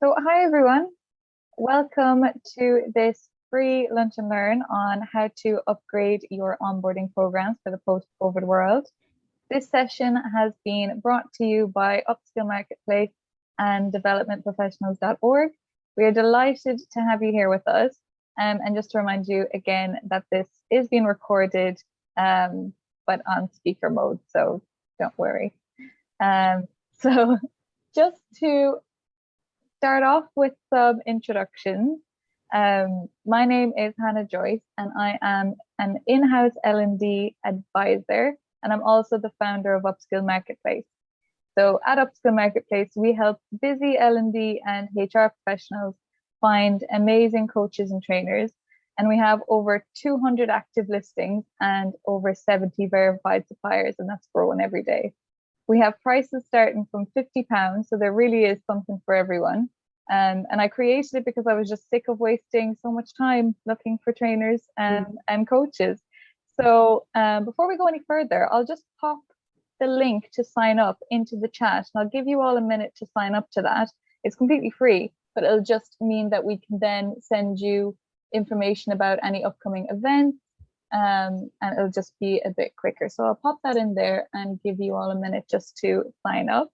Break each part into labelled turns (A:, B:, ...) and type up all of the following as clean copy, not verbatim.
A: So hi everyone, welcome to this free lunch and learn on how to upgrade your onboarding programs for the post-COVID world. This session has been brought to you by Upscale Marketplace and developmentprofessionals.org. We are delighted to have you here with us. And just to remind you again that this is being recorded, but on speaker mode, so don't worry. So just to start off with some introductions. My name is Hannah Joyce, and I am an in-house L&D advisor, and I'm also the founder of Upscale Marketplace. So at Upscale Marketplace, we help busy L&D and HR professionals find amazing coaches and trainers, and we have over 200 active listings and over 70 verified suppliers, and that's growing every day. We have prices starting from £50, so there really is something for everyone. And I created it because I was just sick of wasting so much time looking for trainers and coaches. So before we go any further, I'll just pop the link to sign up into the chat, and I'll give you all a minute to sign up to that. It's completely free, but it'll just mean that we can then send you information about any upcoming events. And it'll just be a bit quicker. So I'll pop that in there and give you all a minute just to sign up.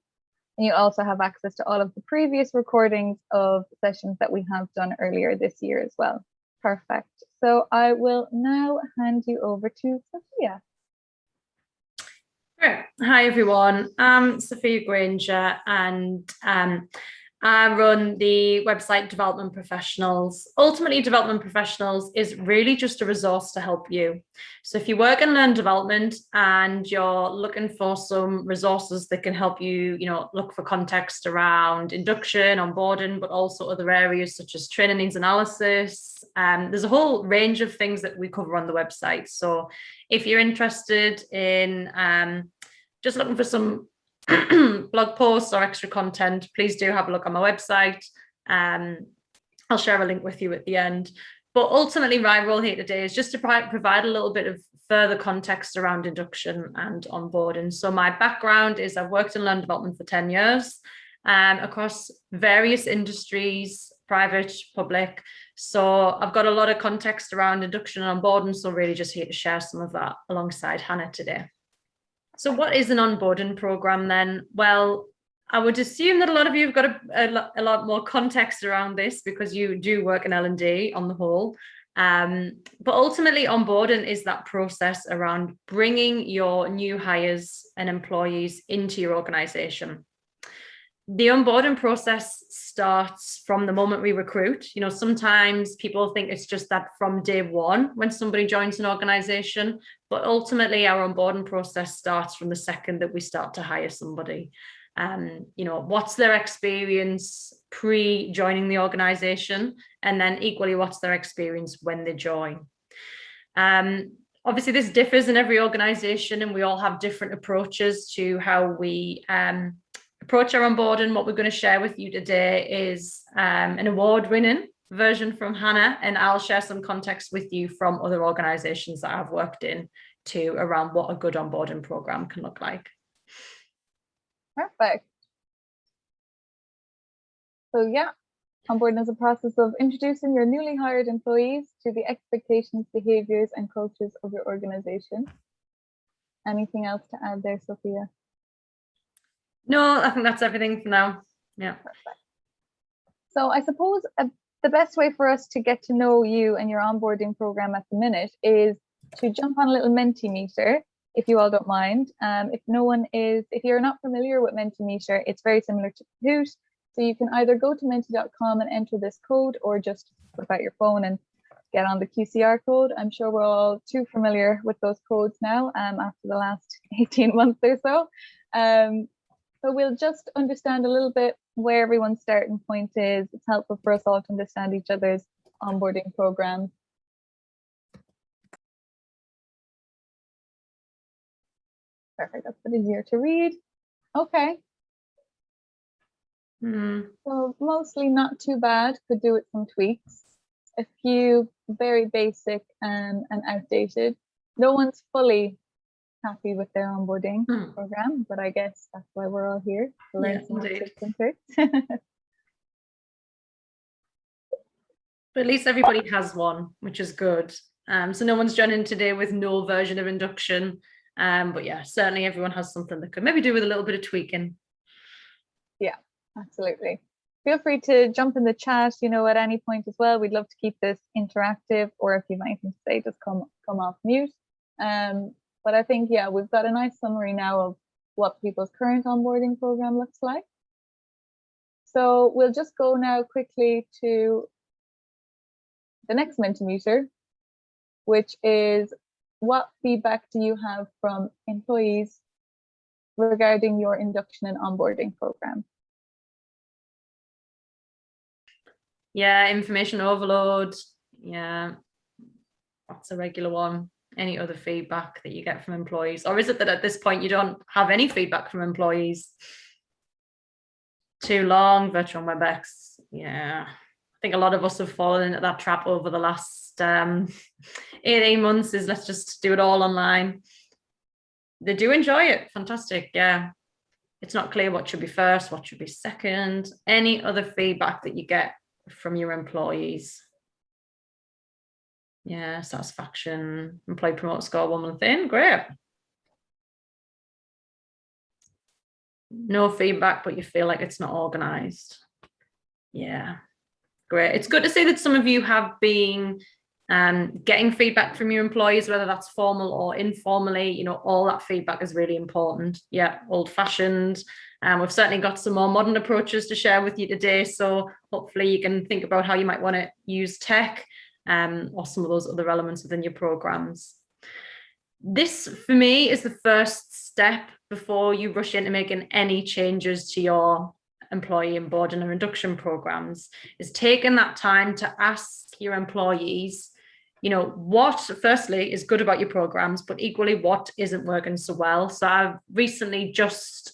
A: And you also have access to all of the previous recordings of sessions that we have done earlier this year as well. Perfect. So I will now hand you over to Sophia.
B: Great. Hi, everyone. I'm Sophia Granger, and I run the website Development Professionals. Ultimately, Development Professionals is really just a resource to help you. So if you work in learn development and you're looking for some resources that can help you, look for context around induction, onboarding, but also other areas such as training needs analysis, there's a whole range of things that we cover on the website. So if you're interested in just looking for some blog posts or extra content, please do have a look on my website. I'll share a link with you at the end. But ultimately, my role here today is just to provide a little bit of further context around induction and onboarding. So my background is I've worked in learn development for 10 years across various industries, private, public. So I've got a lot of context around induction and onboarding. So really just here to share some of that alongside Hannah today. So what is an onboarding program then? Well, I would assume that a lot of you have got a lot more context around this because you do work in L&D on the whole. But ultimately, onboarding is that process around bringing your new hires and employees into your organization. The onboarding process starts from the moment we recruit. Sometimes people think it's just that from day one when somebody joins an organization, but ultimately our onboarding process starts from the second that we start to hire somebody. What's their experience pre-joining the organization, and then equally what's their experience when they join. Obviously, this differs in every organization, and we all have different approaches to how we approach our onboarding. What we're going to share with you today is an award-winning version from Hannah, and I'll share some context with you from other organizations that I've worked in too around what a good onboarding program can look like.
A: Perfect. So yeah, onboarding is a process of introducing your newly hired employees to the expectations, behaviors, and cultures of your organization. Anything else to add there, Sophia?
B: No, I think that's everything for now. Yeah.
A: Perfect. So I suppose the best way for us to get to know you and your onboarding program at the minute is to jump on a little Minty Meter, if you all don't mind. If you're not familiar with Minty Meter, it's very similar to Kahoot. So you can either go to minty.com and enter this code, or just whip out your phone and get on the QCR code. I'm sure we're all too familiar with those codes now after the last 18 months or so. So we'll just understand a little bit where everyone's starting point is. It's helpful for us all to understand each other's onboarding programs. Perfect, that's a bit easier to read. Okay. So mostly not too bad, could do with some tweaks. A few very basic and outdated. No one's fully happy with their onboarding program, but I guess that's why we're all here to learn some tips and tricks.
B: But at least everybody has one, which is good. So no one's joining today with no version of induction. But yeah, certainly everyone has something that could maybe do with a little bit of tweaking.
A: Yeah, absolutely. Feel free to jump in the chat, at any point as well. We'd love to keep this interactive, or if you have anything to say, just come off mute. But I think, yeah, we've got a nice summary now of what people's current onboarding program looks like. So we'll just go now quickly to the next Minty Meter, which is what feedback do you have from employees regarding your induction and onboarding program?
B: Yeah, information overload. Yeah, that's a regular one. Any other feedback that you get from employees? Or is it that at this point you don't have any feedback from employees? Too long, virtual WebEx. Yeah, I think a lot of us have fallen into that trap over the last 18 months is let's just do it all online. They do enjoy it. Fantastic. Yeah. It's not clear what should be first, what should be second. Any other feedback that you get from your employees? Yeah, satisfaction, employee promoter score 1 month in, great. No feedback, but you feel like it's not organized. Yeah, great. It's good to see that some of you have been getting feedback from your employees, whether that's formal or informally. All that feedback is really important. Yeah, old-fashioned. We've certainly got some more modern approaches to share with you today, so hopefully you can think about how you might want to use tech or some of those other elements within your programs. This, for me, is the first step before you rush into making any changes to your employee onboarding or induction programs, is taking that time to ask your employees, what firstly is good about your programs, but equally what isn't working so well. So I've recently just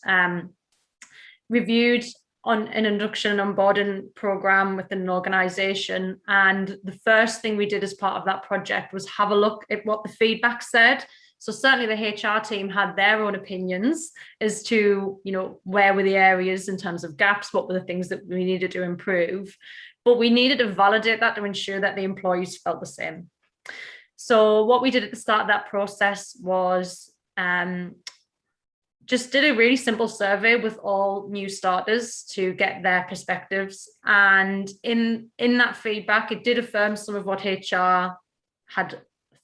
B: reviewed on an induction and onboarding program within an organization. And the first thing we did as part of that project was have a look at what the feedback said. So certainly the HR team had their own opinions as to, where were the areas in terms of gaps, what were the things that we needed to improve, but we needed to validate that to ensure that the employees felt the same. So what we did at the start of that process was just did a really simple survey with all new starters to get their perspectives. And in that feedback, it did affirm some of what HR had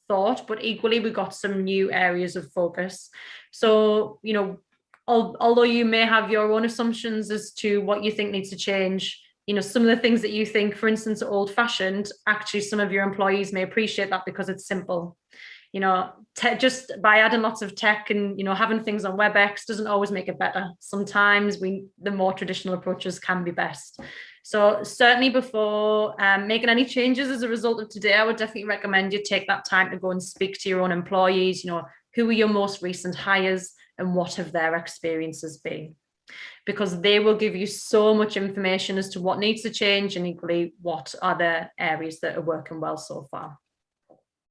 B: thought, but equally we got some new areas of focus. So, although you may have your own assumptions as to what you think needs to change, some of the things that you think, for instance, are old-fashioned, actually some of your employees may appreciate that because it's simple. Just by adding lots of tech and having things on WebEx doesn't always make it better. Sometimes the more traditional approaches can be best. So certainly before making any changes as a result of today, I would definitely recommend you take that time to go and speak to your own employees. Who are your most recent hires and what have their experiences been? Because they will give you so much information as to what needs to change and equally what are the areas that are working well so far.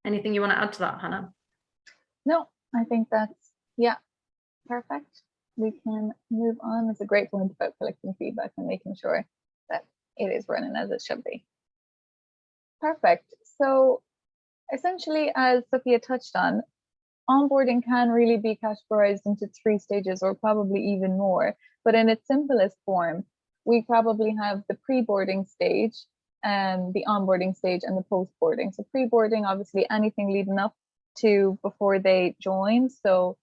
B: Anything you want to add to that, Hannah?
A: No, I think that's, perfect. We can move on. It's a great point about collecting feedback and making sure that it is running as it should be. Perfect. So essentially, as Sophia touched on, onboarding can really be categorized into 3 stages or probably even more. But in its simplest form, we probably have the pre-boarding stage, the onboarding stage, and the post-boarding. So pre-boarding, obviously anything leading up to before they join. So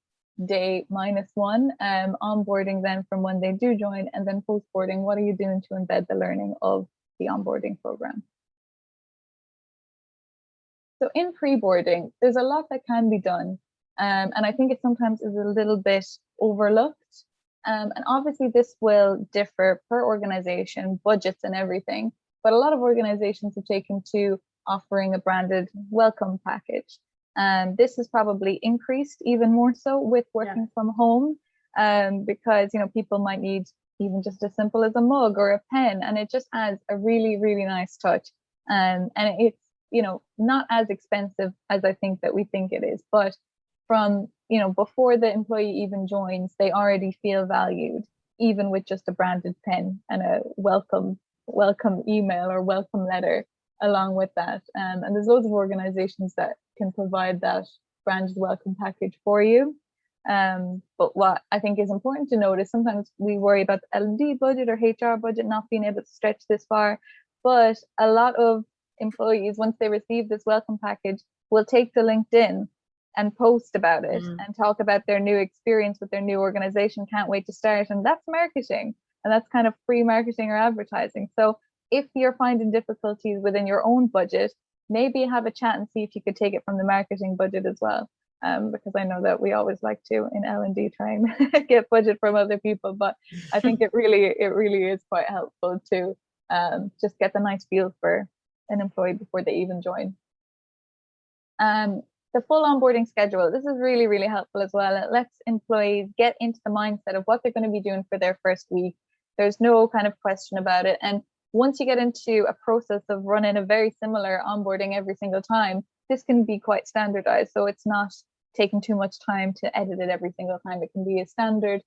A: day -1, onboarding then from when they do join, and then post-boarding, what are you doing to embed the learning of the onboarding program? So in pre-boarding, there's a lot that can be done. And I think it sometimes is a little bit overlooked. And obviously this will differ per organization, budgets and everything. But a lot of organizations have taken to offering a branded welcome package. And this has probably increased even more so with working from home, because people might need even just as simple as a mug or a pen, and it just adds a really, really nice touch. And it's not as expensive as I think that we think it is, but from before the employee even joins, they already feel valued, even with just a branded pen and a welcome email or welcome letter. along with that. And there's loads of organizations that can provide that branded welcome package for you. But what I think is important to note is sometimes we worry about the L&D budget or HR budget not being able to stretch this far. But a lot of employees, once they receive this welcome package, will take to LinkedIn and post about it and talk about their new experience with their new organization. Can't wait to start. And that's marketing. And that's kind of free marketing or advertising. So if you're finding difficulties within your own budget, maybe have a chat and see if you could take it from the marketing budget as well. Because I know that we always like to in L&D try and get budget from other people, but I think it really is quite helpful to just get the nice feel for an employee before they even join. The full onboarding schedule, this is really, really helpful as well. It lets employees get into the mindset of what they're going to be doing for their first week. There's no kind of question about it. And once you get into a process of running a very similar onboarding every single time, this can be quite standardized. So it's not taking too much time to edit it every single time. It can be a standard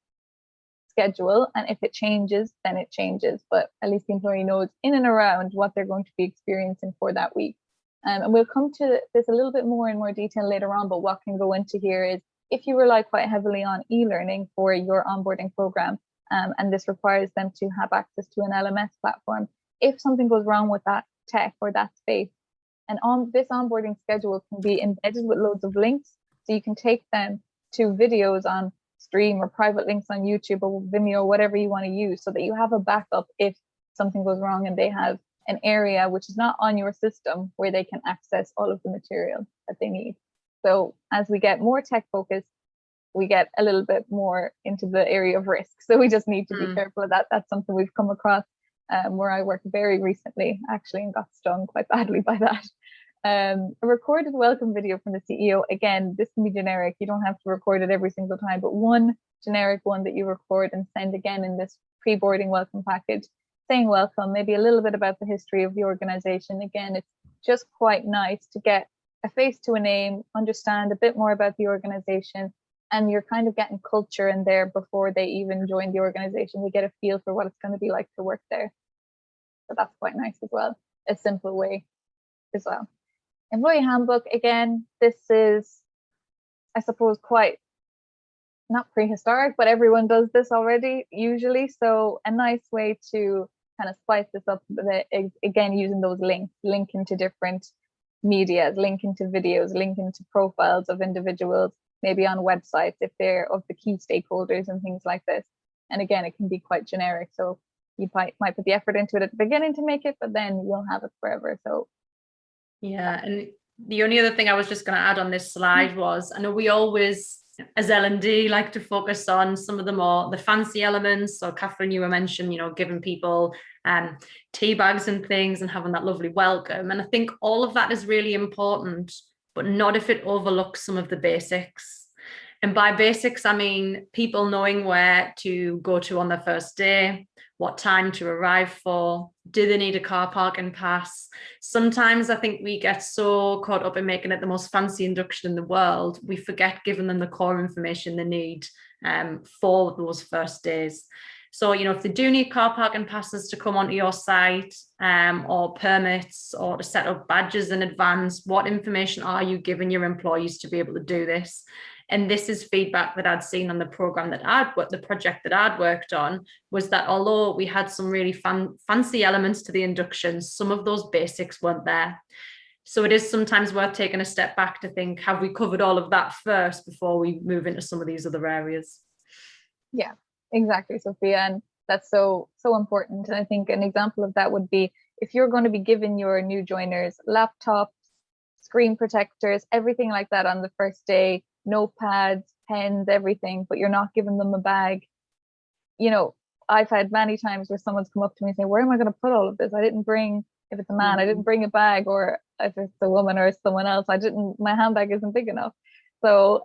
A: schedule. And if it changes, then it changes. But at least the employee knows in and around what they're going to be experiencing for that week. And we'll come to this a little bit more in more detail later on, but what can go into here is if you rely quite heavily on e-learning for your onboarding program, and this requires them to have access to an LMS platform, if something goes wrong with that tech or that space, and this onboarding schedule can be embedded with loads of links, so you can take them to videos on Stream or private links on YouTube or Vimeo, whatever you want to use, so that you have a backup if something goes wrong and they have an area which is not on your system where they can access all of the material that they need. So as we get more tech focused, we get a little bit more into the area of risk. So we just need to be careful of that. That's something we've come across where I worked very recently, actually, and got stung quite badly by that. A recorded welcome video from the CEO. Again, this can be generic. You don't have to record it every single time, but one generic one that you record and send again in this pre-boarding welcome package, saying welcome, maybe a little bit about the history of the organization. Again, it's just quite nice to get a face to a name, understand a bit more about the organization, and you're kind of getting culture in there before they even join the organization. We get a feel for what it's going to be like to work there. So that's quite nice as well. A simple way as well. Employee handbook, again, this is, I suppose, quite not prehistoric, but everyone does this already usually. So a nice way to kind of spice this up, again, using those links, link into different media, link into videos, link into profiles of individuals, maybe on websites if they're of the key stakeholders and things like this. And again, it can be quite generic. So you might put the effort into it at the beginning to make it, but then you'll have it forever. So
B: yeah, and the only other thing I was just going to add on this slide was, I know we always, as L&D, like to focus on some of the fancy elements. So Catherine, you were mentioning, giving people tea bags and things and having that lovely welcome. And I think all of that is really important, but not if it overlooks some of the basics. And by basics, I mean people knowing where to go to on their first day, what time to arrive for, do they need a car parking pass? Sometimes I think we get so caught up in making it the most fancy induction in the world, we forget giving them the core information they need for those first days. So, if they do need car parking passes to come onto your site or permits or to set up badges in advance, what information are you giving your employees to be able to do this? And this is feedback that I'd seen on the program the project that I'd worked on, was that although we had some really fancy elements to the induction, some of those basics weren't there. So it is sometimes worth taking a step back to think, have we covered all of that first before we move into some of these other areas?
A: Yeah, exactly, Sophia. And that's so important. And I think an example of that would be if you're going to be giving your new joiners laptops, screen protectors, everything like that on the first day, notepads, pens, everything, but you're not giving them a bag. I've had many times where someone's come up to me and say, where am I going to put all of this? I didn't bring, if it's a man, I didn't bring a bag, or if it's a woman or someone else, my handbag isn't big enough. So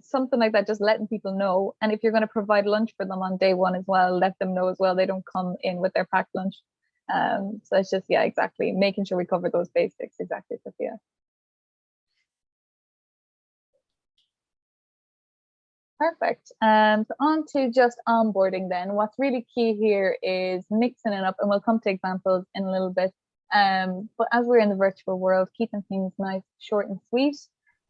A: something like that, just letting people know. And if you're going to provide lunch for them on day one as well, let them know as well, they don't come in with their packed lunch. So it's just, yeah, exactly, making sure we cover those basics. Exactly, Sophia. Perfect. So on to just onboarding then. What's really key here is mixing it up, and we'll come to examples in a little bit. But as we're in the virtual world, keeping things nice, short and sweet.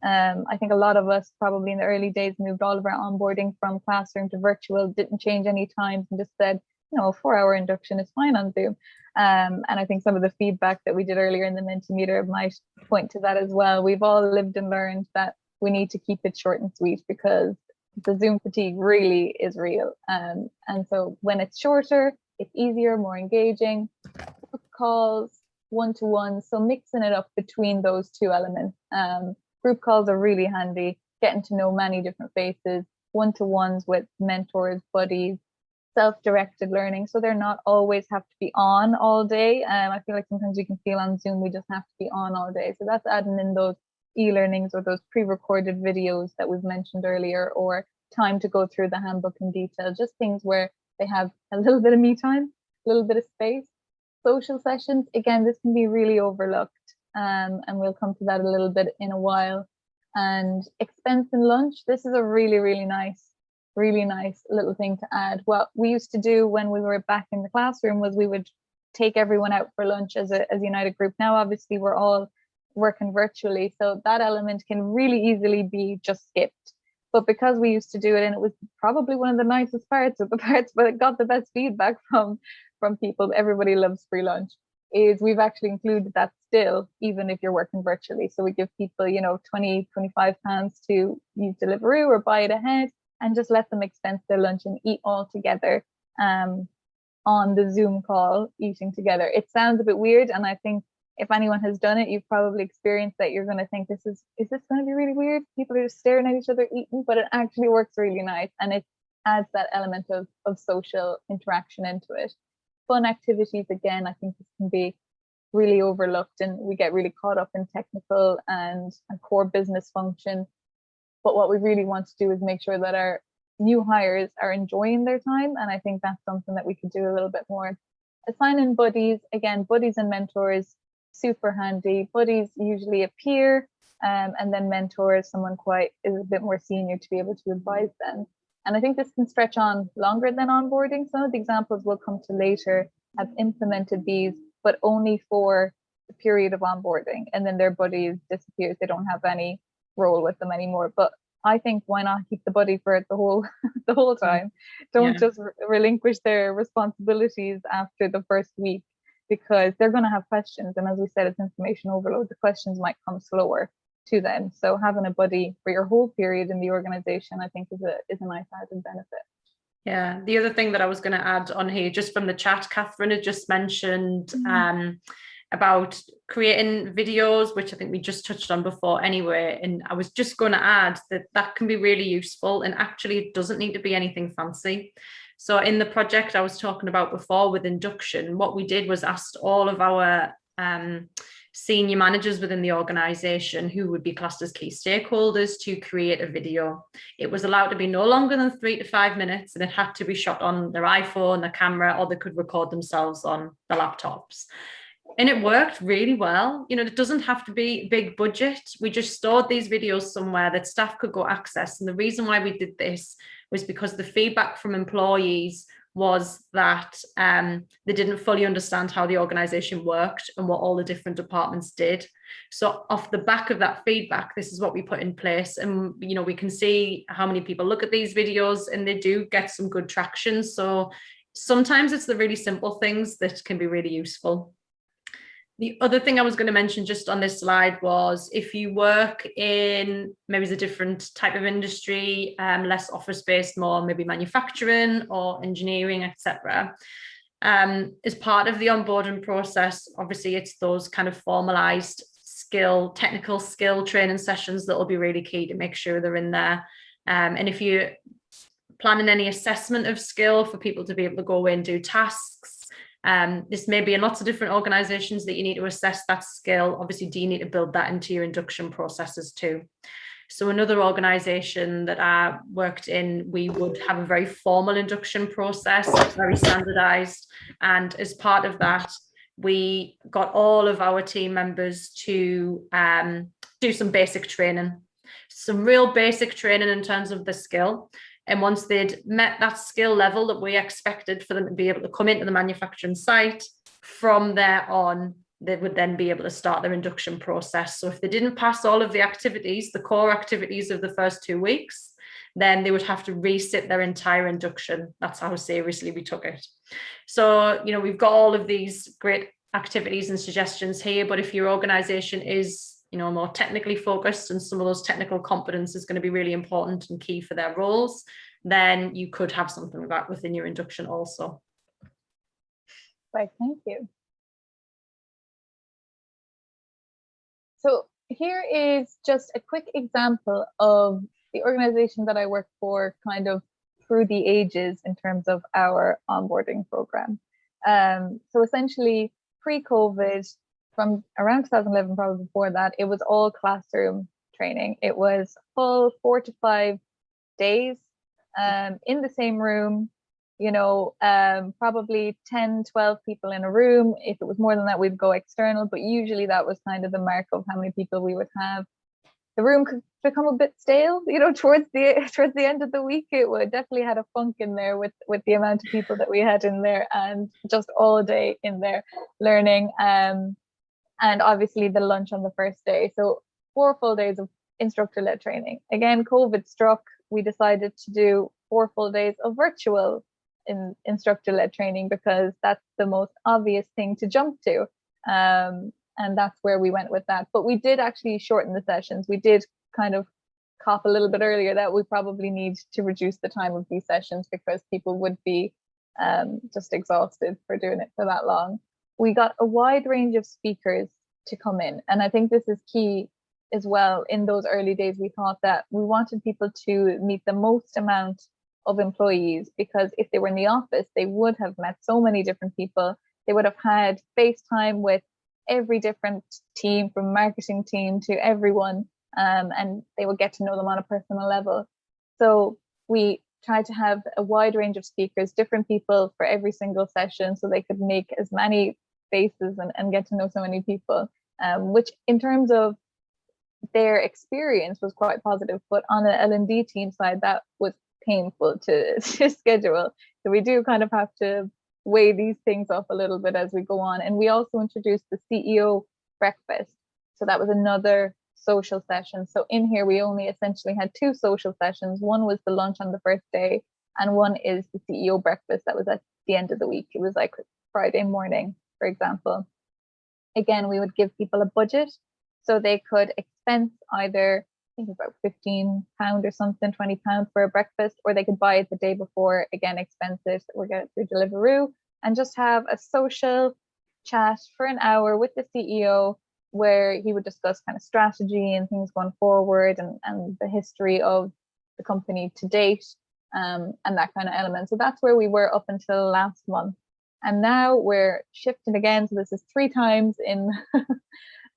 A: I think a lot of us probably in the early days moved all of our onboarding from classroom to virtual, didn't change any times and just said, a 4-hour induction is fine on Zoom. And I think some of the feedback that we did earlier in the Minty Meter might point to that as well. We've all lived and learned that we need to keep it short and sweet because the Zoom fatigue really is real. And so when it's shorter, it's easier, more engaging, group calls, one-to-one. So mixing it up between those two elements. Group calls are really handy, getting to know many different faces, one-to-ones with mentors, buddies, self-directed learning. So they're not always have to be on all day. I feel like sometimes you can feel on Zoom, we just have to be on all day. So that's adding in those e-learnings or those pre-recorded videos that we've mentioned earlier, or time to go through the handbook in detail, just things where they have a little bit of me time, a little bit of space. Social sessions, again, this can be really overlooked, and we'll come to that a little bit in a while. And expense and lunch, this is a really, really nice little thing to add. What we used to do when we were back in the classroom was we would take everyone out for lunch as a united group. Now, obviously, we're all working virtually, so that element can really easily be just skipped. But because we used to do it, and it was probably one of the nicest parts of the parts, but it got the best feedback from people, everybody loves free lunch, is we've actually included that still, even if you're working virtually. So we give people, 20, 25 pounds to use Deliveroo or buy it ahead, and just let them expense their lunch and eat all together on the Zoom call, eating together. It sounds a bit weird, and I think if anyone has done it, you've probably experienced that. You're going to think, is this going to be really weird? People are just staring at each other eating, but it actually works really nice, and it adds that element of social interaction into it. Fun activities, again, I think this can be really overlooked, and we get really caught up in technical and core business function. But what we really want to do is make sure that our new hires are enjoying their time, and I think that's something that we could do a little bit more. Assigning buddies, again, buddies and mentors, super handy. Buddies usually a peer, and then mentors, someone is a bit more senior to be able to advise them. And I think this can stretch on longer than onboarding. Some of the examples we'll come to later have implemented these, but only for the period of onboarding, and then their buddies disappears. They don't have any role with them anymore. But I think, why not keep the buddy for the whole time? Don't just relinquish their responsibilities after the first week, because they're going to have questions, and as we said, it's information overload. The questions might come slower to them. So having a buddy for your whole period in the organization, I think, is a nice added benefit.
B: Yeah, the other thing that I was going to add on here, just from the chat, Catherine had just mentioned about creating videos, which I think we just touched on before anyway. And I was just going to add that can be really useful, and actually it doesn't need to be anything fancy. So in the project I was talking about before with induction, what we did was asked all of our senior managers within the organization, who would be classed as key stakeholders, to create a video. It was allowed to be no longer than 3 to 5 minutes, and it had to be shot on their iPhone, their camera, or they could record themselves on the laptops. And it worked really well. It doesn't have to be big budget. We just stored these videos somewhere that staff could go access. And the reason why we did this was because the feedback from employees was that they didn't fully understand how the organization worked and what all the different departments did. So off the back of that feedback, this is what we put in place. And, we can see how many people look at these videos, and they do get some good traction. So sometimes it's the really simple things that can be really useful. The other thing I was going to mention just on this slide was, if you work in maybe a different type of industry, less office-based, more maybe manufacturing or engineering, etc. As part of the onboarding process, obviously it's those kind of formalized technical skill training sessions that will be really key to make sure they're in there. And if you're planning any assessment of skill for people to be able to go away and do tasks, this may be in lots of different organizations that you need to assess that skill. Obviously, do you need to build that into your induction processes too? So another organization that I worked in, we would have a very formal induction process, very standardized. And as part of that, we got all of our team members to do some basic training, some real basic training in terms of the skill. And once they'd met that skill level that we expected for them to be able to come into the manufacturing site, from there on, they would then be able to start their induction process. So if they didn't pass all of the activities, the core activities of the first 2 weeks, then they would have to resit their entire induction. That's how seriously we took it. So, we've got all of these great activities and suggestions here, but if your organization is, more technically focused and some of those technical competence is going to be really important and key for their roles, then you could have something like that within your induction also.
A: Right, thank you. So here is just a quick example of the organization that I work for kind of through the ages in terms of our onboarding program. So essentially pre-COVID, from around 2011, probably before that, it was all classroom training. It was full 4 to 5 days in the same room, probably 10, 12 people in a room. If it was more than that, we'd go external, but usually that was kind of the mark of how many people we would have. The room could become a bit stale, towards the end of the week. It would definitely had a funk in there with the amount of people that we had in there, and just all day in there learning. And obviously the lunch on the first day. So 4 full days of instructor-led training. Again, COVID struck. We decided to do 4 full days of virtual instructor-led training because that's the most obvious thing to jump to. And that's where we went with that. But we did actually shorten the sessions. We did kind of cop a little bit earlier that we probably need to reduce the time of these sessions because people would be just exhausted for doing it for that long. We got a wide range of speakers to come in. And I think this is key as well. In those early days, we thought that we wanted people to meet the most amount of employees, because if they were in the office, they would have met so many different people. They would have had FaceTime with every different team, from marketing team to everyone, and they would get to know them on a personal level. So we tried to have a wide range of speakers, different people for every single session, so they could make as many faces and get to know so many people, which in terms of their experience was quite positive. But on the L&D team side, that was painful to schedule. So we do kind of have to weigh these things up a little bit as we go on. And we also introduced the CEO breakfast. So that was another social session. So in here, we only essentially had 2 social sessions. One was the lunch on the first day, and one is the CEO breakfast that was at the end of the week. It was like Friday morning, for example. Again, we would give people a budget so they could expense either, I think about £15 or something, £20 for a breakfast, or they could buy it the day before, again, expense it, or get it through Deliveroo, and just have a social chat for an hour with the CEO, where he would discuss kind of strategy and things going forward, and the history of the company to date, and that kind of element. So that's where we were up until last month. And now we're shifting again. So this is 3 times in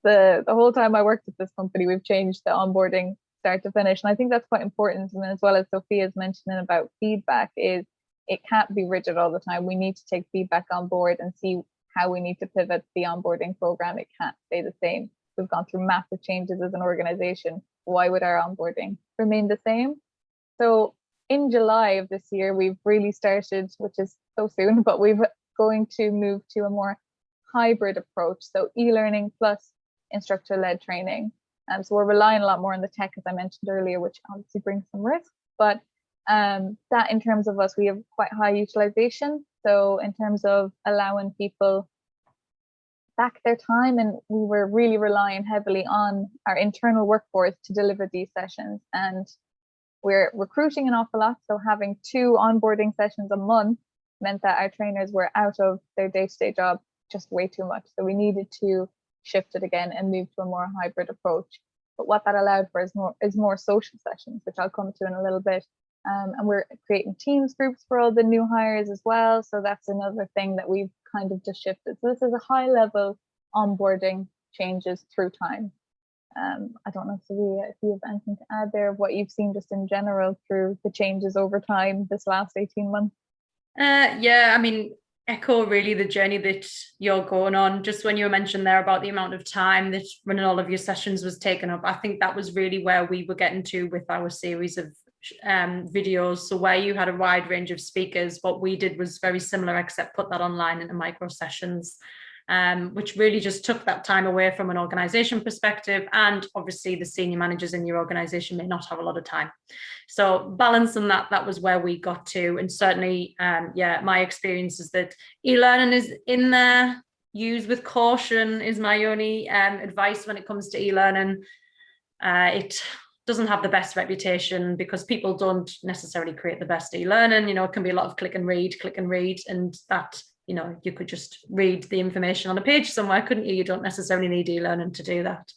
A: the whole time I worked at this company, we've changed the onboarding start to finish. And I think that's quite important. And as well as Sophia's mentioning about feedback, is it can't be rigid all the time. We need to take feedback on board and see how we need to pivot the onboarding program. It can't stay the same. We've gone through massive changes as an organization. Why would our onboarding remain the same? So in July of this year, we've really started, which is so soon, but we've going to move to a more hybrid approach. So e-learning plus instructor-led training. So we're relying a lot more on the tech, as I mentioned earlier, which obviously brings some risk. But that in terms of us, we have quite high utilization. So in terms of allowing people back their time, and we were really relying heavily on our internal workforce to deliver these sessions. And we're recruiting an awful lot. So having 2 onboarding sessions a month meant that our trainers were out of their day-to-day job just way too much. So we needed to shift it again and move to a more hybrid approach. But what that allowed for is more social sessions, which I'll come to in a little bit. And we're creating Teams groups for all the new hires as well. So that's another thing that we've kind of just shifted. So this is a high level onboarding changes through time. I don't know, Sophia, if you have anything to add there of what you've seen just in general through the changes over time this last 18 months.
B: Yeah, I mean, echo really the journey that you're going on. Just when you mentioned there about the amount of time that running all of your sessions was taken up, I think that was really where we were getting to with our series of videos. So where you had a wide range of speakers, what we did was very similar, except put that online into micro sessions. which really just took that time away from an organization perspective. And obviously the senior managers in your organization may not have a lot of time. So balancing that was where we got to. And certainly, my experience is that e-learning is in there. Use with caution is my only advice when it comes to e-learning. It doesn't have the best reputation because people don't necessarily create the best e-learning. It can be a lot of click and read, and that, you could just read the information on a page somewhere, couldn't you? You don't necessarily need e-learning to do that.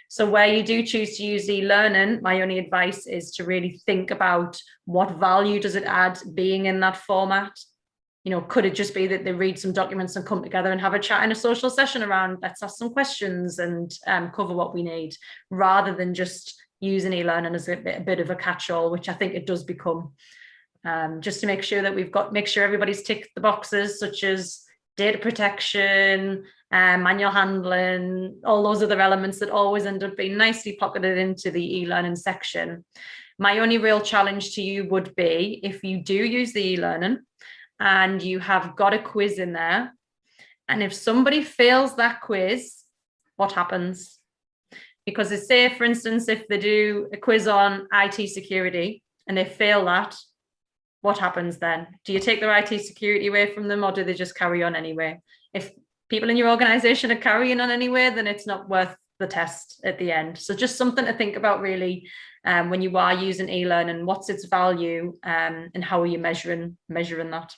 B: So where you do choose to use e-learning, my only advice is to really think about what value does it add being in that format. Could it just be that they read some documents and come together and have a chat in a social session around, let's ask some questions and cover what we need, rather than just using e-learning as a bit of a catch-all, which I think it does become, just to make sure that make sure everybody's ticked the boxes, such as data protection, manual handling, all those other elements that always end up being nicely pocketed into the e-learning section. My only real challenge to you would be, if you do use the e-learning and you have got a quiz in there, and if somebody fails that quiz, what happens? Because say, for instance, if they do a quiz on IT security and they fail that, what happens then? Do you take their IT security away from them, or do they just carry on anyway? If people in your organization are carrying on anyway, then it's not worth the test at the end. So just something to think about, really, when you are using e-learning, what's its value, and how are you measuring that?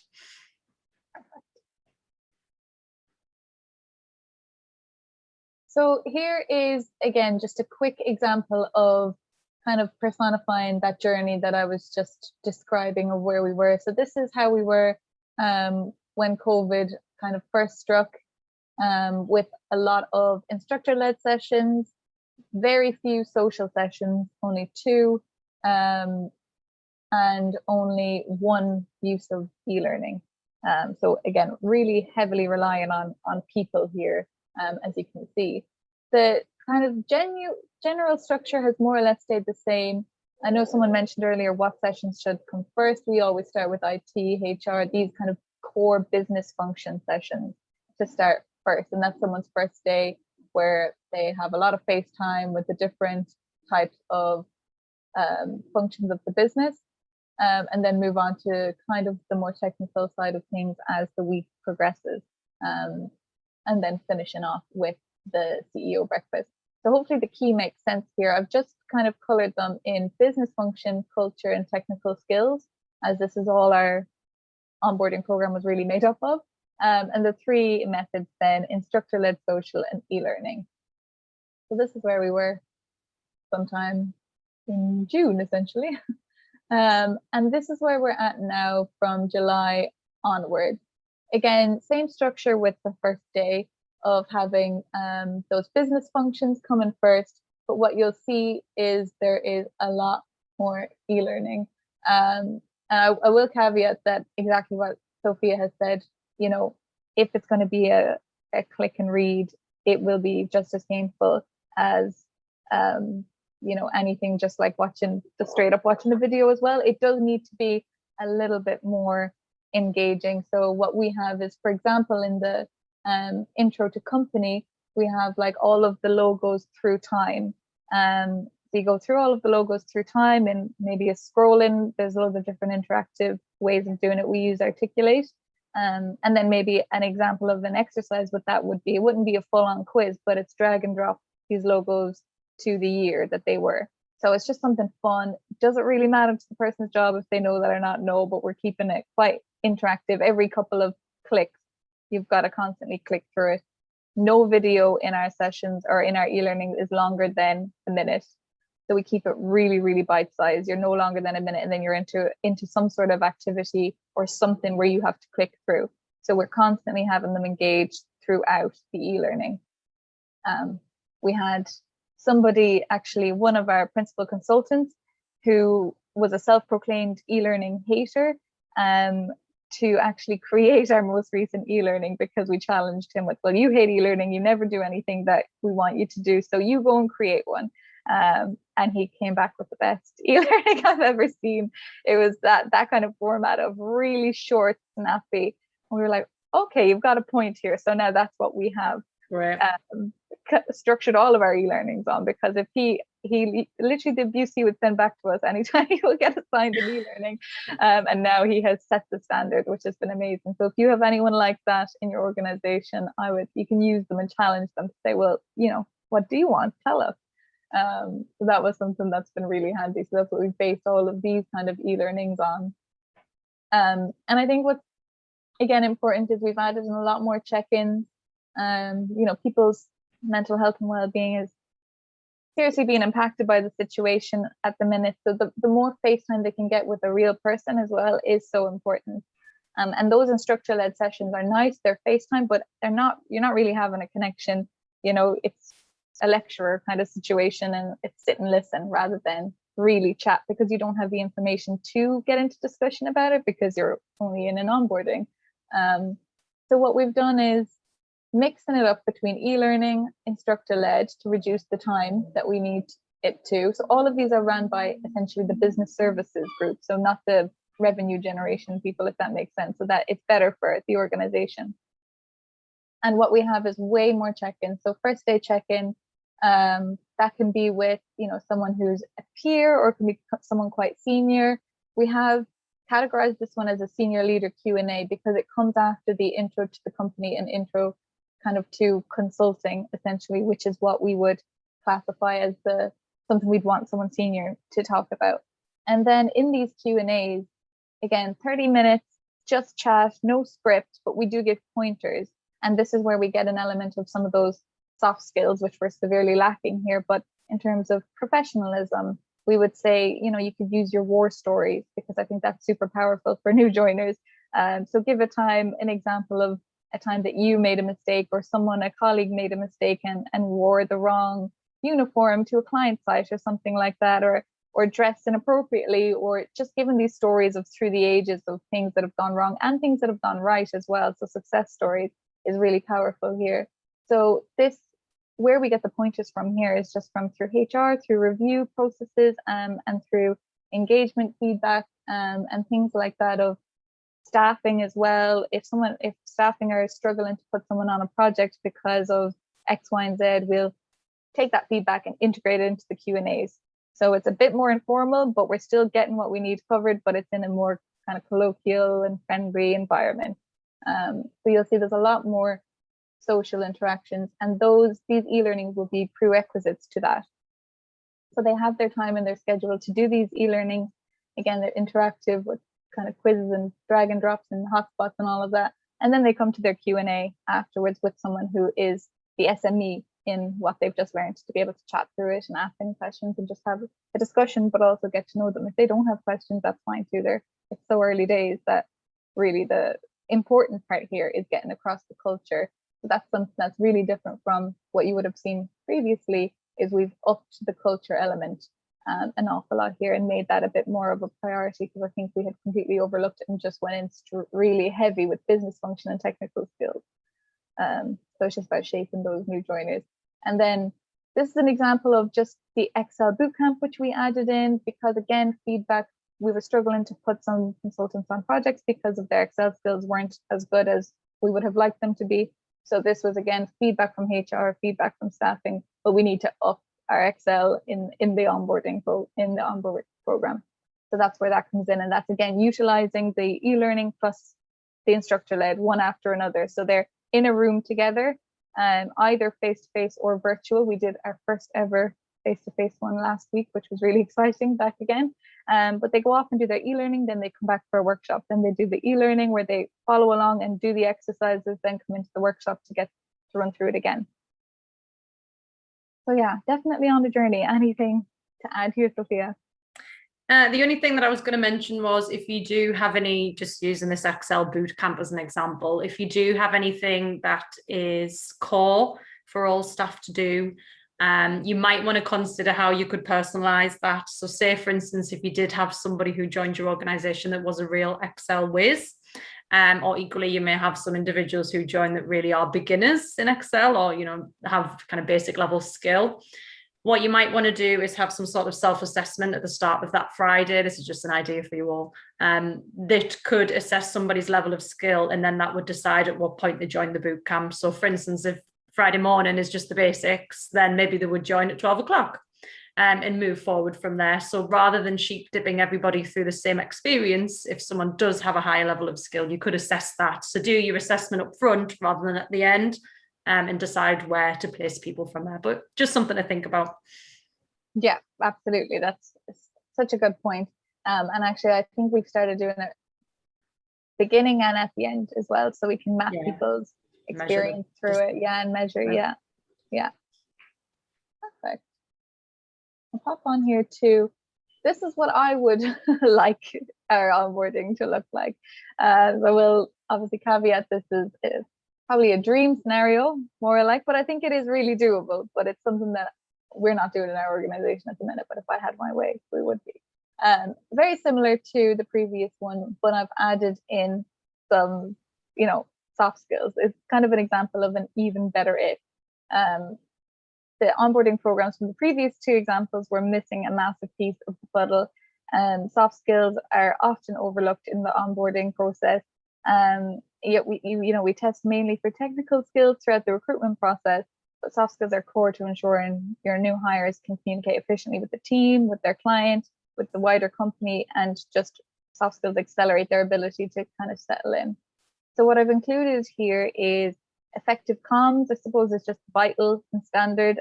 A: So here is, again, just a quick example of kind of personifying that journey that I was just describing of where we were. So this is how we were when COVID kind of first struck, with a lot of instructor-led sessions, very few social sessions, only 2, and only 1 use of e-learning. So again, really heavily relying on people here. As you can see, the kind of general structure has more or less stayed the same. I know someone mentioned earlier what sessions should come first. We always start with IT, HR, these kind of core business function sessions to start first. And that's someone's first day, where they have a lot of face time with the different types of functions of the business, and then move on to kind of the more technical side of things as the week progresses. And then finishing off with the CEO breakfast. So hopefully the key makes sense here. I've just kind of colored them in business function, culture, and technical skills, as this is all our onboarding program was really made up of. And the 3 methods then: instructor-led, social, and e-learning. So this is where we were sometime in June, essentially. And this is where we're at now from July onwards. Again, same structure with the first day of having those business functions coming first, but what you'll see is there is a lot more e-learning. And I will caveat that exactly what Sophia has said, if it's going to be a click and read, it will be just as painful as, anything just like straight up watching a video as well. It does need to be a little bit more engaging. So what we have is, for example, in the intro to company, we have like all of the logos through time. So you go through all of the logos through time, and maybe a scrolling. There's loads of different interactive ways of doing it. We use Articulate, and then maybe an example of an exercise with that would be, it wouldn't be a full-on quiz, but it's drag and drop these logos to the year that they were. So it's just something fun. It doesn't really matter to the person's job if they know that or not know, but we're keeping it quite interactive. Every couple of clicks, you've got to constantly click through it. No video in our sessions or in our e-learning is longer than a minute. So we keep it really, really bite-sized. You're no longer than a minute, and then you're into some sort of activity or something where you have to click through. So we're constantly having them engaged throughout the e-learning. We had somebody, actually one of our principal consultants, who was a self-proclaimed e-learning hater, to actually create our most recent e-learning, because we challenged him with, well, you hate e-learning, you never do anything that we want you to do, so you go and create one. And he came back with the best e-learning I've ever seen. It was that kind of format of really short, snappy. And we were like, okay, you've got a point here. So now that's what we have
B: Right.
A: Structured all of our e-learnings on, because if he literally, the abuse he would send back to us anytime he will get assigned an e-learning, and now he has set the standard, which has been amazing. So if you have anyone like that in your organization, you can use them and challenge them to say, well, what do you want? Tell us. So that was something that's been really handy. So that's what we've based all of these kind of e-learnings on. And I think what's again important is we've added in a lot more check-ins. People's mental health and well-being is seriously being impacted by the situation at the minute. So the more FaceTime they can get with a real person as well is so important. And those instructor-led sessions are nice. They're FaceTime, but you're not really having a connection. It's a lecturer kind of situation, and it's sit and listen rather than really chat, because you don't have the information to get into discussion about it because you're only in an onboarding. So what we've done is mixing it up between e-learning, instructor-led, to reduce the time that we need it to. So all of these are run by essentially the business services group, so not the revenue generation people, if that makes sense, so that it's better for the organization. And what we have is way more check-ins. So first day check-in, that can be with someone who's a peer, or it can be someone quite senior. We have categorized this one as a senior leader Q&A because it comes after the intro to the company and intro kind of to consulting, essentially, which is what we would classify as something we'd want someone senior to talk about. And then in these Q&As, again, 30 minutes, just chat, no script, but we do give pointers. And this is where we get an element of some of those soft skills, which we're severely lacking here. But in terms of professionalism, we would say, you could use your war stories, because I think that's super powerful for new joiners. So give an example of a time that you made a mistake, or a colleague made a mistake and wore the wrong uniform to a client site or something like that, or dressed inappropriately, or just given these stories of through the ages of things that have gone wrong and things that have gone right as well. So success stories is really powerful here. So where we get the pointers from here is just through HR, through review processes, and through engagement feedback, and things like that, of staffing as well. If staffing are struggling to put someone on a project because of X, Y, and Z, we'll take that feedback and integrate it into the Q&As. So it's a bit more informal, but we're still getting what we need covered, but it's in a more kind of colloquial and friendly environment. So you'll see there's a lot more social interactions, and these e-learnings will be prerequisites to that. So they have their time in their schedule to do these e-learnings. Again, they're interactive with kind of quizzes and drag and drops and hotspots and all of that. And then they come to their Q&A afterwards with someone who is the SME in what they've just learned, to be able to chat through it and ask any questions and just have a discussion, but also get to know them. If they don't have questions, that's fine too. It's so early days that really the important part here is getting across the culture. So that's something that's really different from what you would have seen previously, is we've upped the culture element an awful lot here and made that a bit more of a priority, because I think we had completely overlooked it and just went in really heavy with business function and technical skills. So it's just about shaping those new joiners. And then this is an example of just the Excel bootcamp, which we added in, because again, feedback, we were struggling to put some consultants on projects because of their Excel skills weren't as good as we would have liked them to be. So this was, again, feedback from HR, feedback from staffing, but we need to up our Excel in the onboarding program. So that's where that comes in. And that's, again, utilizing the e-learning plus the instructor-led, one after another. So they're in a room together, either face-to-face or virtual. We did our first ever face-to-face one last week, which was really exciting, back again. But they go off and do their e-learning, then they come back for a workshop. Then they do the e-learning where they follow along and do the exercises, then come into the workshop to get to run through it again. So yeah, definitely on the journey. Anything to add here, Sophia?
B: The only thing that I was going to mention was, if you do have any, just using this Excel bootcamp as an example, if you do have anything that is core for all staff to do, you might want to consider how you could personalize that. So say, for instance, if you did have somebody who joined your organization that was a real Excel whiz, or equally, you may have some individuals who join that really are beginners in Excel, or, have kind of basic level skill. What you might want to do is have some sort of self-assessment at the start of that Friday. This is just an idea for you all. That could assess somebody's level of skill, and then that would decide at what point they join the boot camp. So for instance, if Friday morning is just the basics, then maybe they would join at 12 o'clock. And move forward from there. So rather than sheep dipping everybody through the same experience, if someone does have a higher level of skill, you could assess that. So do your assessment up front rather than at the end, and decide where to place people from there. But just something to think about.
A: Yeah, absolutely. That's such a good point. And actually, I think we've started doing it beginning and at the end as well, so we can map people's experience through it. Yeah, and measure. Yeah. Perfect. I'll pop on here too. This is what I would like our onboarding to look like. So we'll obviously caveat this is probably a dream scenario, more like, but I think it is really doable. But it's something that we're not doing in our organization at the minute. But if I had my way, we would be. Very similar to the previous one, but I've added in some, soft skills. It's kind of an example of an even better if. The onboarding programs from the previous two examples were missing a massive piece of the puzzle. Soft skills are often overlooked in the onboarding process. Yet we test mainly for technical skills throughout the recruitment process, but soft skills are core to ensuring your new hires can communicate efficiently with the team, with their client, with the wider company, and just soft skills accelerate their ability to kind of settle in. So what I've included here is effective comms. I suppose it's just vital and standard.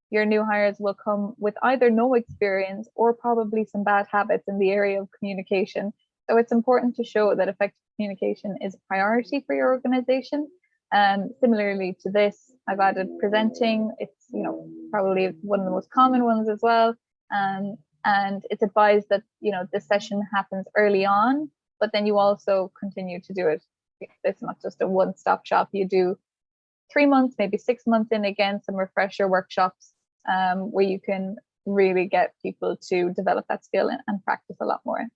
A: Your new hires will come with either no experience or probably some bad habits in the area of communication. So it's important to show that effective communication is a priority for your organization. Similarly to this, I've added presenting. It's probably one of the most common ones as well. And it's advised that this session happens early on, but then you also continue to do it. It's not just a one-stop shop. You do 3 months, maybe 6 months in, again, some refresher workshops where you can really get people to develop that skill and practice a lot more. And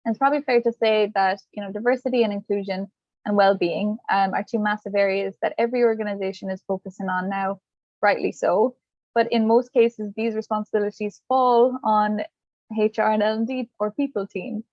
A: it's probably fair to say that diversity and inclusion and well-being are two massive areas that every organization is focusing on now, rightly so. But in most cases, these responsibilities fall on HR and L&D or people teams.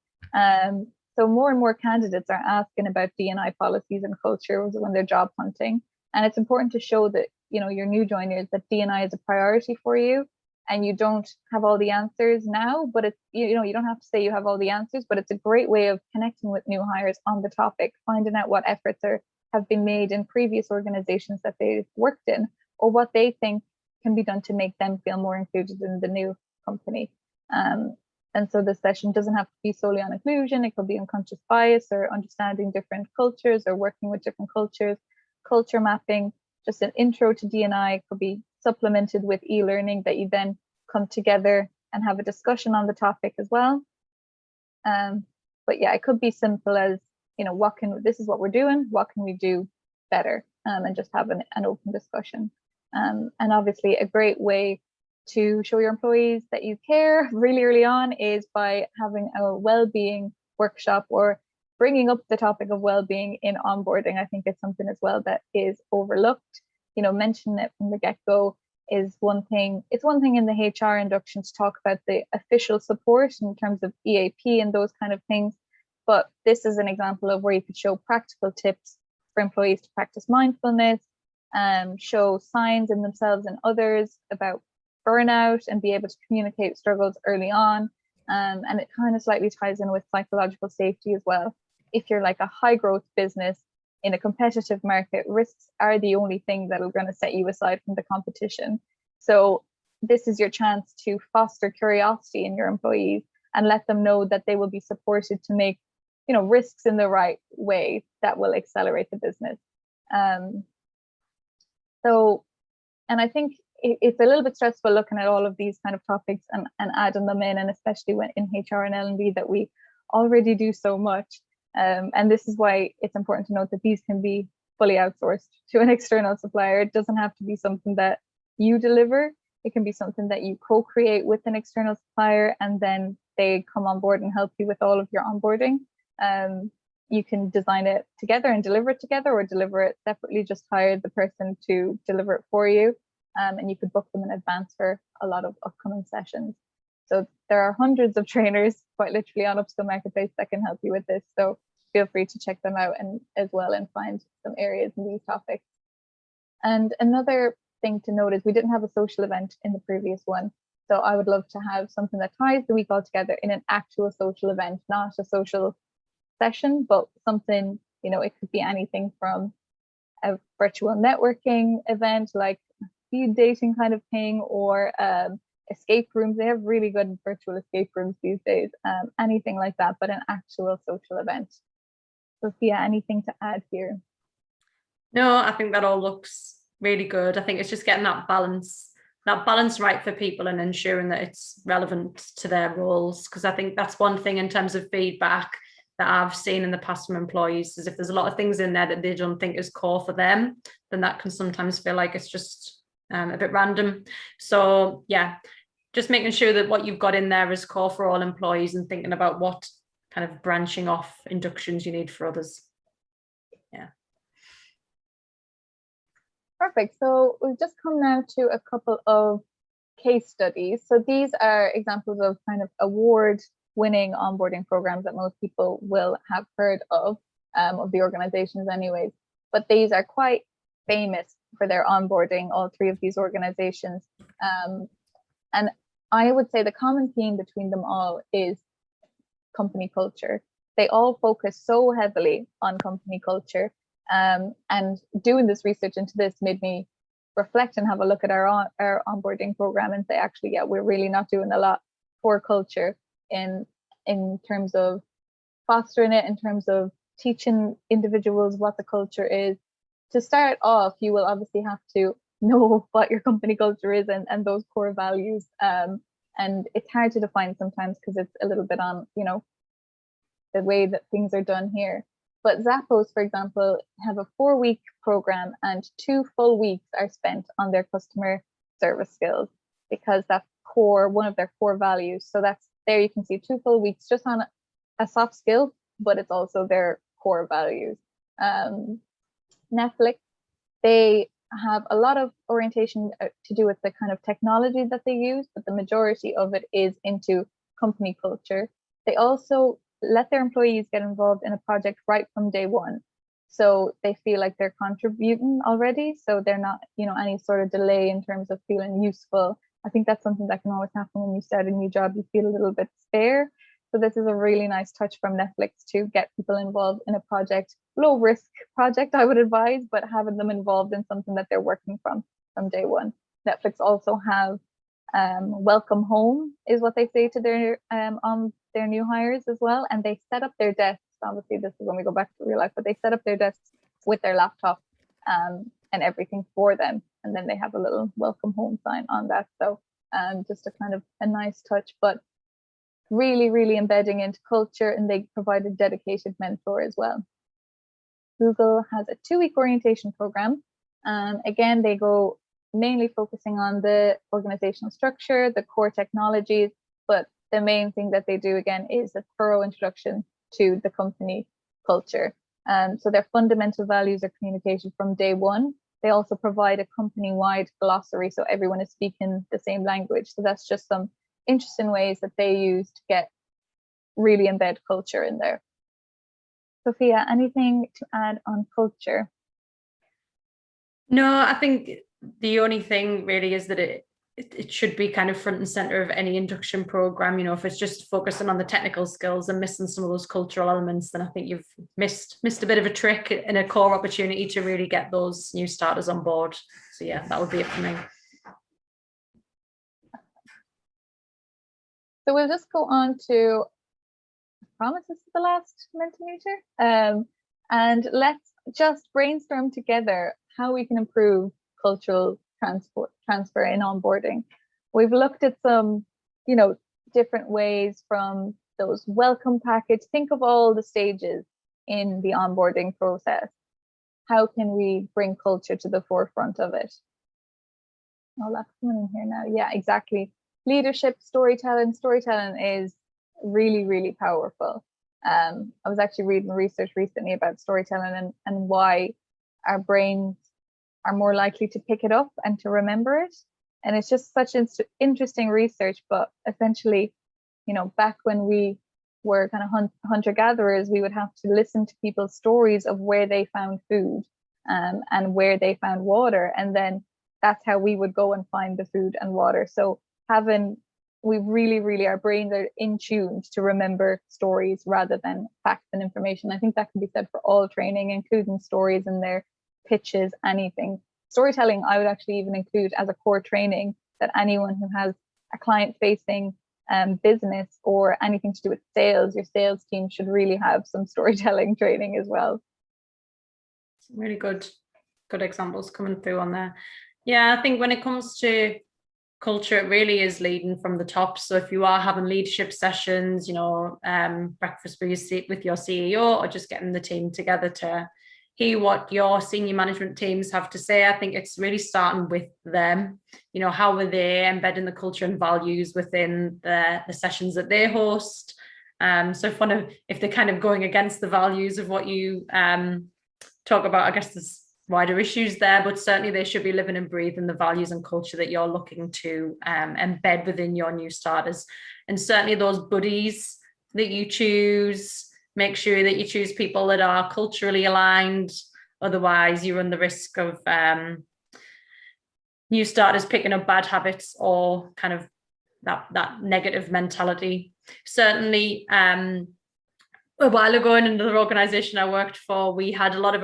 A: So more and more candidates are asking about D&I policies and culture when they're job hunting. And it's important to show that, your new joiners, that D&I is a priority for you, and you don't have all the answers now, but it's, you don't have to say you have all the answers, but it's a great way of connecting with new hires on the topic, finding out what efforts have been made in previous organizations that they've worked in, or what they think can be done to make them feel more included in the new company. And so this session doesn't have to be solely on inclusion. It could be unconscious bias or understanding different cultures or working with different cultures, culture mapping, just an intro to D&I. Could be supplemented with e-learning that you then come together and have a discussion on the topic as well. But yeah, it could be simple as, this is what we're doing, what can we do better? And just have an open discussion. And obviously a great way to show your employees that you care really early on is by having a well-being workshop or bringing up the topic of well-being in onboarding. I think it's something as well that is overlooked. Mentioning it from the get-go is one thing. It's one thing in the HR induction to talk about the official support in terms of EAP and those kind of things. But this is an example of where you could show practical tips for employees to practice mindfulness, show signs in themselves and others about burnout, and be able to communicate struggles early on. And it kind of slightly ties in with psychological safety as well. If you're like a high growth business in a competitive market, risks are the only thing that are going to set you aside from the competition. So this is your chance to foster curiosity in your employees and let them know that they will be supported to make risks in the right way that will accelerate the business. And I think it's a little bit stressful looking at all of these kind of topics and adding them in, and especially when in HR and L&D that we already do so much. And this is why it's important to note that these can be fully outsourced to an external supplier. It doesn't have to be something that you deliver. It can be something that you co-create with an external supplier, and then they come on board and help you with all of your onboarding. You can design it together and deliver it together, or deliver it separately, just hire the person to deliver it for you. and you could book them in advance for a lot of upcoming sessions. So there are hundreds of trainers quite literally on Upscale Marketplace that can help you with this. So feel free to check them out and as well and find some areas in these topics. And another thing to note is we didn't have a social event in the previous one. So I would love to have something that ties the week all together in an actual social event, not a social session, but something, you know, it could be anything from a virtual networking event like speed dating kind of thing, or escape rooms. They have really good virtual escape rooms these days, anything like that, but an actual social event. Sophia, anything to add here?
B: No, I think that all looks really good. I think it's just getting that balance right for people and ensuring that it's relevant to their roles. Because I think that's one thing in terms of feedback that I've seen in the past from employees is if there's a lot of things in there that they don't think is core for them, then that can sometimes feel like it's just a bit random. So yeah, just making sure that what you've got in there is core for all employees and thinking about what kind of branching off inductions you need for others. Yeah.
A: Perfect. So we've just come now to a couple of case studies. So these are examples of kind of award-winning onboarding programs that most people will have heard of the organizations anyways. But these are quite famous for their onboarding, all three of these organizations. And I would say the common theme between them all is company culture. They all focus so heavily on company culture. And doing this research into this made me reflect and have a look at our onboarding program and say, actually, yeah, we're really not doing a lot for culture in terms of fostering it, in terms of teaching individuals what the culture is. To start off, you will obviously have to know what your company culture is and those core values. And it's hard to define sometimes because it's a little bit on, you know, the way that things are done here. But Zappos, for example, have a 4-week program and 2 full weeks are spent on their customer service skills because that's one of their core values. So that's there you can see 2 full weeks just on a soft skill, but it's also their core values. Netflix, they have a lot of orientation to do with the kind of technology that they use, but the majority of it is into company culture. They also let their employees get involved in a project right from day one. So they feel like they're contributing already. So they're not, you know, any sort of delay in terms of feeling useful. I think that's something that can always happen when you start a new job. You feel a little bit spare. So this is a really nice touch from Netflix to get people involved in a project, low risk project, I would advise, but having them involved in something that they're working from day one. Netflix also have welcome home is what they say to their new hires as well, and they set up their desks. Obviously this is when we go back to real life, but they set up their desks with their laptop and everything for them, and then they have a little welcome home sign on that. So just a kind of a nice touch, but really embedding into culture, and they provide a dedicated mentor as well. Google has a 2-week orientation program. Again, they go mainly focusing on the organizational structure, the core technologies, but the main thing that they do again is a thorough introduction to the company culture. So their fundamental values are communicated from day one. They also provide a company-wide glossary, so everyone is speaking the same language. So that's just some interesting ways that they use to really embed culture in there. Sophia, anything to add on culture?
B: No, I think the only thing really is that it should be kind of front and center of any induction program. You know, if it's just focusing on the technical skills and missing some of those cultural elements, then I think you've missed a bit of a trick and a core opportunity to really get those new starters on board. So yeah, that would be it for me.
A: So we'll just go on to, I promise this is the last Minty Meter, and let's just brainstorm together how we can improve cultural transfer in onboarding. We've looked at some, you know, different ways from those welcome package. Think of all the stages in the onboarding process. How can we bring culture to the forefront of it? Oh, that's coming in here now. Yeah, exactly. Leadership, storytelling. Storytelling is really powerful. I was actually reading research recently about storytelling and why our brains are more likely to pick it up and to remember it. And it's just such interesting research. But essentially, back when we were kind of hunter-gatherers, we would have to listen to people's stories of where they found food, and where they found water. And then that's how we would go and find the food and water. So we really, our brains are in tune to remember stories rather than facts and information. I think that can be said for all training, including stories in their pitches, anything. Storytelling, I would actually even include as a core training, that anyone who has a client-facing business or anything to do with sales, your sales team should really have some storytelling training as well.
B: Some really good examples coming through on there. Yeah, I think when it comes to culture, it really is leading from the top. So if you are having leadership sessions, breakfast with your CEO, or just getting the team together to hear what your senior management teams have to say, I think it's really starting with them. How are they embedding the culture and values within the sessions that they host? So if they're kind of going against the values of what you talk about, I guess there's wider issues there, but certainly they should be living and breathing the values and culture that you're looking to embed within your new starters. And certainly those buddies that you choose, make sure that you choose people that are culturally aligned. Otherwise, you run the risk of new starters picking up bad habits or kind of that negative mentality. Certainly, a while ago in another organization I worked for, we had a lot of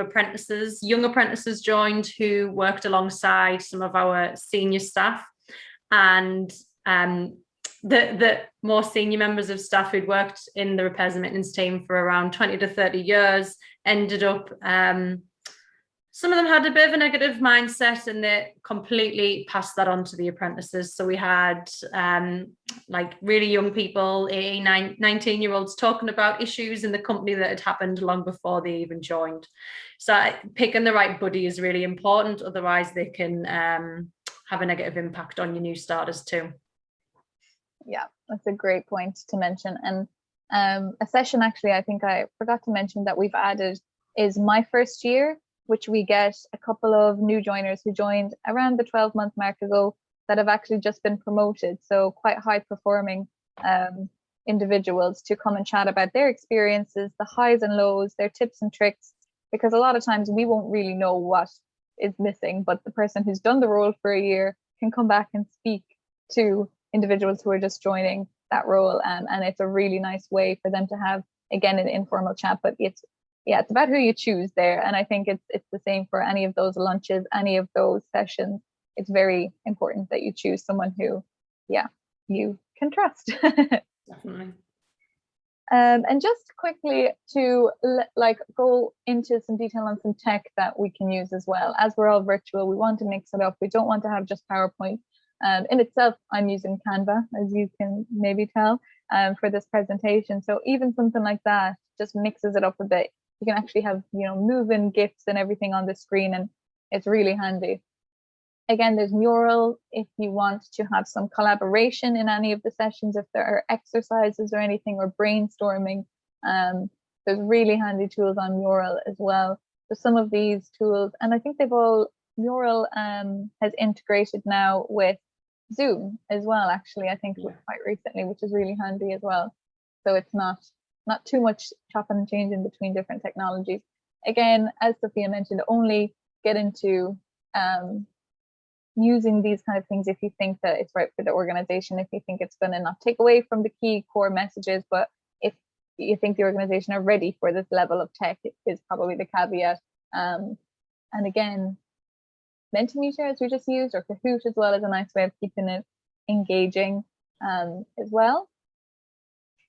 B: young apprentices joined who worked alongside some of our senior staff. And the more senior members of staff who'd worked in the repairs and maintenance team for around 20 to 30 years ended up, some of them had a bit of a negative mindset, and they completely passed that on to the apprentices. So we had really young people, 18, 19-year-olds, talking about issues in the company that had happened long before they even joined. So picking the right buddy is really important. Otherwise, they can have a negative impact on your new starters too.
A: Yeah, that's a great point to mention. And a session, actually, I think I forgot to mention that we've added is My First Year, which we get a couple of new joiners who joined around the 12-month mark ago that have actually just been promoted. So quite high performing individuals to come and chat about their experiences, the highs and lows, their tips and tricks, because a lot of times we won't really know what is missing, but the person who's done the role for a year can come back and speak to individuals who are just joining that role. And it's a really nice way for them to have, again, an informal chat, but it's about who you choose there. And I think it's the same for any of those lunches, any of those sessions. It's very important that you choose someone who, you can trust.
B: Definitely.
A: And just quickly to go into some detail on some tech that we can use as well. As we're all virtual, we want to mix it up. We don't want to have just PowerPoint. In itself, I'm using Canva, as you can maybe tell, for this presentation. So even something like that just mixes it up a bit. You can actually have, moving GIFs and everything on the screen, and it's really handy. Again, there's Mural if you want to have some collaboration in any of the sessions, if there are exercises or anything, or brainstorming. There's really handy tools on Mural as well. So some of these tools, and I think Mural has integrated now with Zoom as well, actually, I think quite recently, which is really handy as well. So it's not too much chopping and changing between different technologies. Again, as Sophia mentioned, only get into using these kind of things if you think that it's right for the organization, if you think it's going to not take away from the key core messages, but if you think the organization are ready for this level of tech, is probably the caveat. And again, Minty Meter, as we just used, or Kahoot as well, is a nice way of keeping it engaging as well.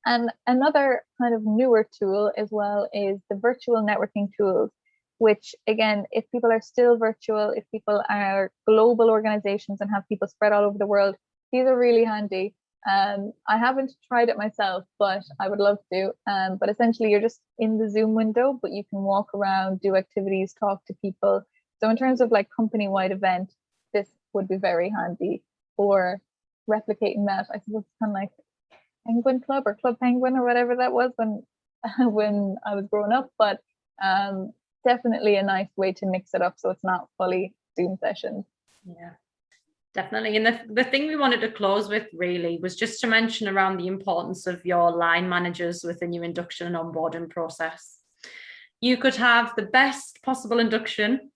A: And another kind of newer tool as well is the virtual networking tools, which again, if people are still virtual, if people are global organizations and have people spread all over the world, these are really handy. I haven't tried it myself, but I would love to. But essentially you're just in the Zoom window, but you can walk around, do activities, talk to people. So in terms of like company-wide event, this would be very handy for replicating that. I suppose it's kind of like Penguin Club or Club Penguin or whatever that was when I was growing up, but definitely a nice way to mix it up so it's not fully Zoom sessions.
B: Yeah, definitely. And the thing we wanted to close with really was just to mention around the importance of your line managers within your induction and onboarding process. You could have the best possible induction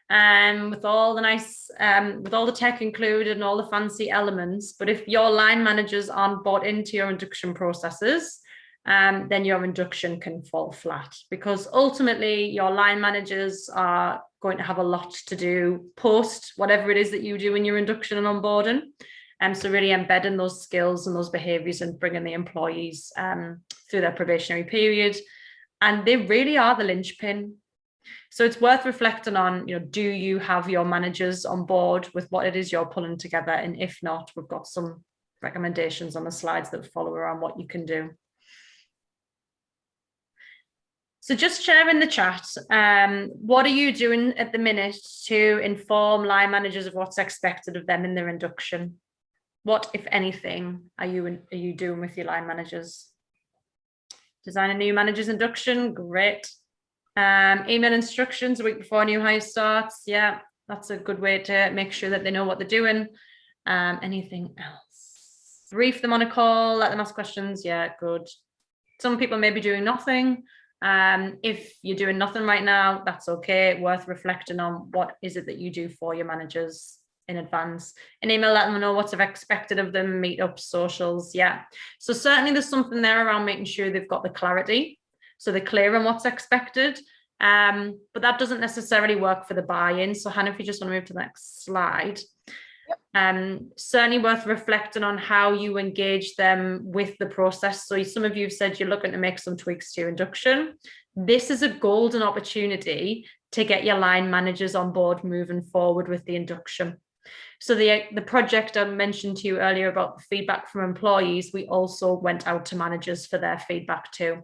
B: with all the nice, with all the tech included and all the fancy elements. But if your line managers aren't bought into your induction processes, then your induction can fall flat, because ultimately your line managers are going to have a lot to do post whatever it is that you do in your induction and onboarding. So really embedding those skills and those behaviours and bringing the employees through their probationary period. And they really are the linchpin. So it's worth reflecting on, do you have your managers on board with what it is you're pulling together? And if not, we've got some recommendations on the slides that follow around what you can do. So just share in the chat, what are you doing at the minute to inform line managers of what's expected of them in their induction? What, if anything, are you doing with your line managers? Design a new manager's induction, great. Email instructions a week before new hire starts. Yeah, that's a good way to make sure that they know what they're doing. Anything else? Brief them on a call, let them ask questions. Yeah, good. Some people may be doing nothing. If you're doing nothing right now, that's okay. Worth reflecting on what is it that you do for your managers in advance. An email, let them know what's expected of them, meetups, socials. Yeah. So certainly there's something there around making sure they've got the clarity. So they're clear on what's expected, but that doesn't necessarily work for the buy-in. So Hannah, if you just want to move to the next slide. Yep. Certainly worth reflecting on how you engage them with the process. So some of you have said you're looking to make some tweaks to your induction. This is a golden opportunity to get your line managers on board moving forward with the induction. So the project I mentioned to you earlier about the feedback from employees, we also went out to managers for their feedback too.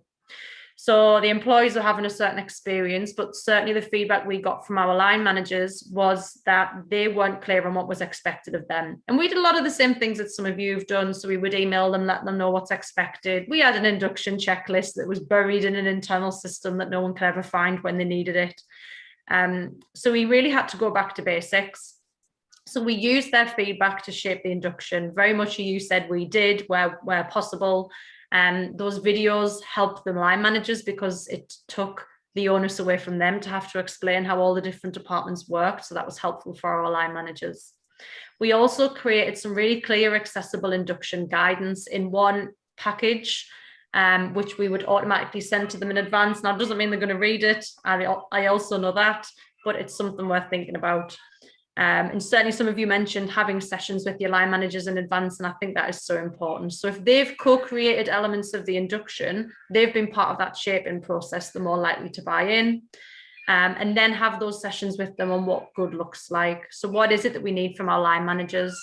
B: So the employees were having a certain experience, but certainly the feedback we got from our line managers was that they weren't clear on what was expected of them. And we did a lot of the same things that some of you have done. So we would email them, let them know what's expected. We had an induction checklist that was buried in an internal system that no one could ever find when they needed it. So we really had to go back to basics. So we used their feedback to shape the induction, very much as you said we did, where possible. Those videos helped the line managers because it took the onus away from them to have to explain how all the different departments worked. So that was helpful for our line managers. We also created some really clear, accessible induction guidance in one package, which we would automatically send to them in advance. Now, it doesn't mean they're going to read it. I also know that, but it's something worth thinking about. And certainly some of you mentioned having sessions with your line managers in advance, and I think that is so important. So if they've co-created elements of the induction, they've been part of that shaping process, they're more likely to buy in. And then have those sessions with them on what good looks like. So what is it that we need from our line managers?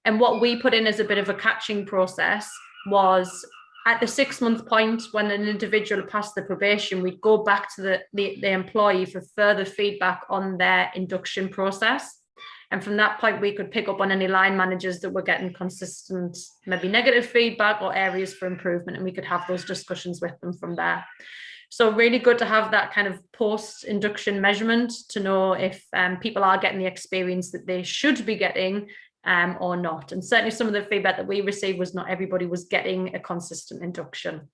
B: And what we put in as a bit of a catching process was at the 6-month point, when an individual passed the probation, we'd go back to the employee for further feedback on their induction process. And from that point, we could pick up on any line managers that were getting consistent, maybe negative feedback or areas for improvement, and we could have those discussions with them from there. So really good to have that kind of post-induction measurement to know if people are getting the experience that they should be getting or not. And certainly some of the feedback that we received was not everybody was getting a consistent induction.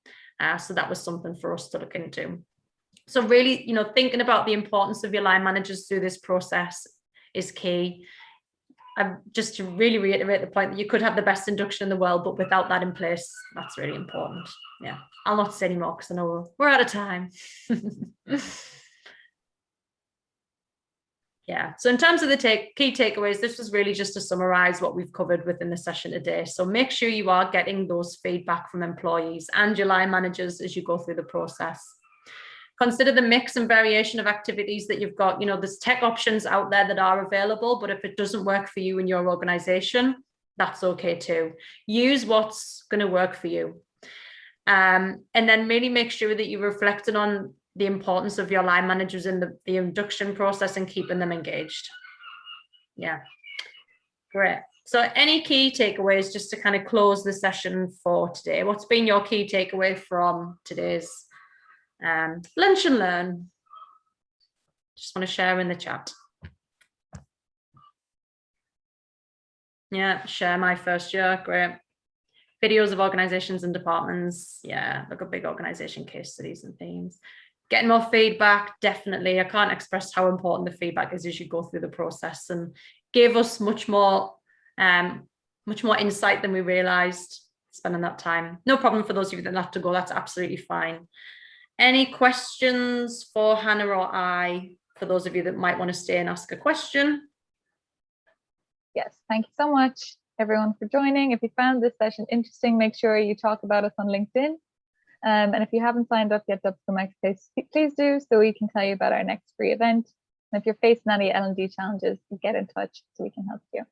B: So that was something for us to look into. So really, thinking about the importance of your line managers through this process is key. Just to really reiterate the point that you could have the best induction in the world, but without that in place, that's really important. Yeah, I'll not say anymore because I know we're out of time. Yeah, so in terms of the key takeaways, this was really just to summarize what we've covered within the session today. So make sure you are getting those feedback from employees and your line managers as you go through the process. Consider the mix and variation of activities that you've got. There's tech options out there that are available, but if it doesn't work for you in your organization, that's okay too. Use what's going to work for you. And then really make sure that you're reflecting on the importance of your line managers in the induction process and keeping them engaged. Yeah, great. So any key takeaways just to kind of close the session for today? What's been your key takeaway from today's lunch and learn? Just want to share in the chat. Yeah, share my first year. Great. Videos of organizations and departments. Yeah, look at big organization case studies and themes. Getting more feedback, definitely. I can't express how important the feedback is as you go through the process, and gave us much more insight than we realized spending that time. No problem for those of you that have to go, that's absolutely fine. Any questions for Hannah or I, for those of you that might want to stay and ask a question?
A: Yes, thank you so much, everyone, for joining. If you found this session interesting, make sure you talk about us on LinkedIn. And if you haven't signed up yet to Upscale Marketplace, please do, so we can tell you about our next free event. And if you're facing any L&D challenges, get in touch so we can help you.